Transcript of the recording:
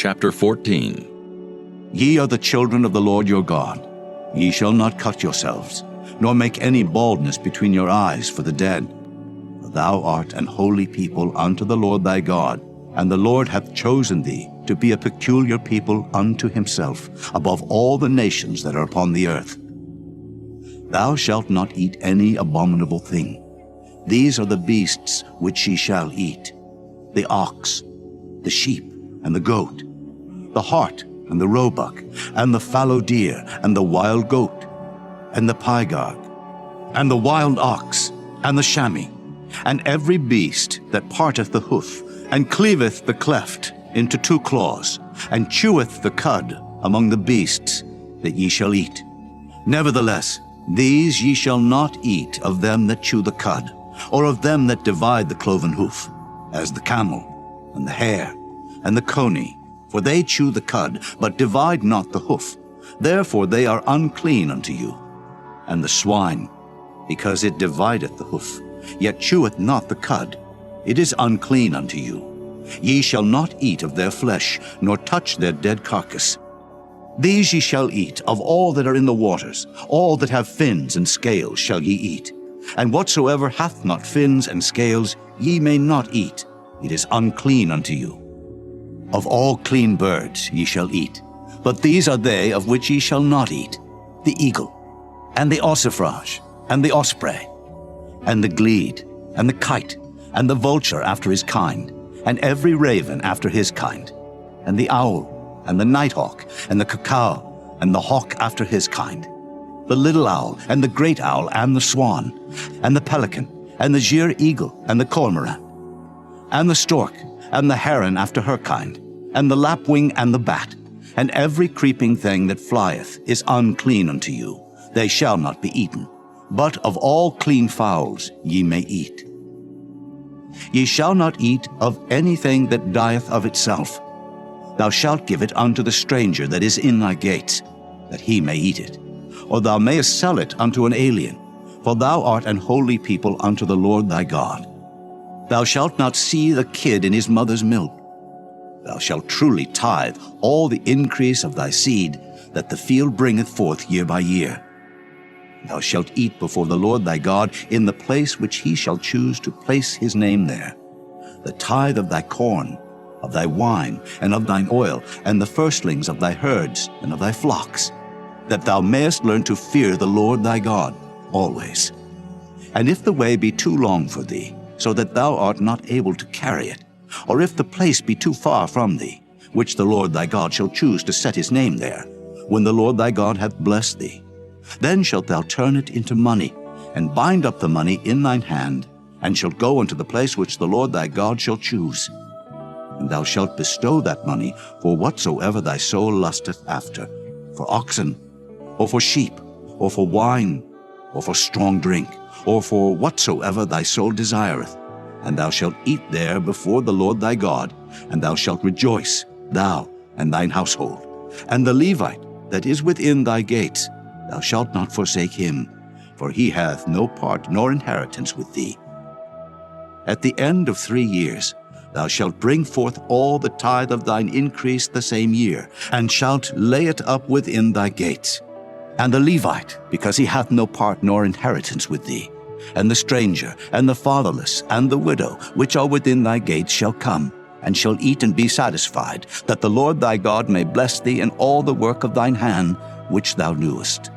chapter 14. Ye are the children of the Lord your God. Ye shall not cut yourselves, nor make any baldness between your eyes for the dead. For thou art an holy people unto the Lord thy God, and the Lord hath chosen thee to be a peculiar people unto himself, above all the nations that are upon the earth. Thou shalt not eat any abominable thing. These are the beasts which ye shall eat: the ox, the sheep, and the goat, the hart, and the roebuck, and the fallow deer, and the wild goat, and the pygarg, and the wild ox, and the chamois, and every beast that parteth the hoof, and cleaveth the cleft into two claws, and cheweth the cud among the beasts that ye shall eat. Nevertheless, these ye shall not eat of them that chew the cud, or of them that divide the cloven hoof, as the camel, and the hare, and the coney, for they chew the cud, but divide not the hoof. Therefore they are unclean unto you. And the swine, because it divideth the hoof, yet cheweth not the cud, it is unclean unto you. Ye shall not eat of their flesh, nor touch their dead carcass. These ye shall eat of all that are in the waters, all that have fins and scales shall ye eat. And whatsoever hath not fins and scales ye may not eat, it is unclean unto you. Of all clean birds ye shall eat, but these are they of which ye shall not eat: the eagle, and the ossifrage, and the osprey, and the glede, and the kite, and the vulture after his kind, and every raven after his kind, and the owl, and the nighthawk, and the cuckoo, and the hawk after his kind, the little owl, and the great owl, and the swan, and the pelican, and the gier eagle, and the cormorant, and the stork, and the heron after her kind, and the lapwing, and the bat, and every creeping thing that flieth is unclean unto you. They shall not be eaten. But of all clean fowls ye may eat. Ye shall not eat of anything that dieth of itself. Thou shalt give it unto the stranger that is in thy gates, that he may eat it. Or thou mayest sell it unto an alien, for thou art an holy people unto the Lord thy God. Thou shalt not see the kid in his mother's milk. Thou shalt truly tithe all the increase of thy seed that the field bringeth forth year by year. Thou shalt eat before the Lord thy God in the place which he shall choose to place his name there, the tithe of thy corn, of thy wine, and of thine oil, and the firstlings of thy herds and of thy flocks, that thou mayest learn to fear the Lord thy God always. And if the way be too long for thee, so that thou art not able to carry it, or if the place be too far from thee, which the Lord thy God shall choose to set his name there, when the Lord thy God hath blessed thee, then shalt thou turn it into money, and bind up the money in thine hand, and shalt go unto the place which the Lord thy God shall choose. And thou shalt bestow that money for whatsoever thy soul lusteth after, for oxen, or for sheep, or for wine, or for strong drink, or for whatsoever thy soul desireth. And thou shalt eat there before the Lord thy God, and thou shalt rejoice, thou and thine household. And the Levite that is within thy gates, thou shalt not forsake him, for he hath no part nor inheritance with thee. At the end of 3 years thou shalt bring forth all the tithe of thine increase the same year, and shalt lay it up within thy gates. And the Levite, because he hath no part nor inheritance with thee, and the stranger, and the fatherless, and the widow, which are within thy gates, shall come, and shall eat and be satisfied, that the Lord thy God may bless thee in all the work of thine hand, which thou doest.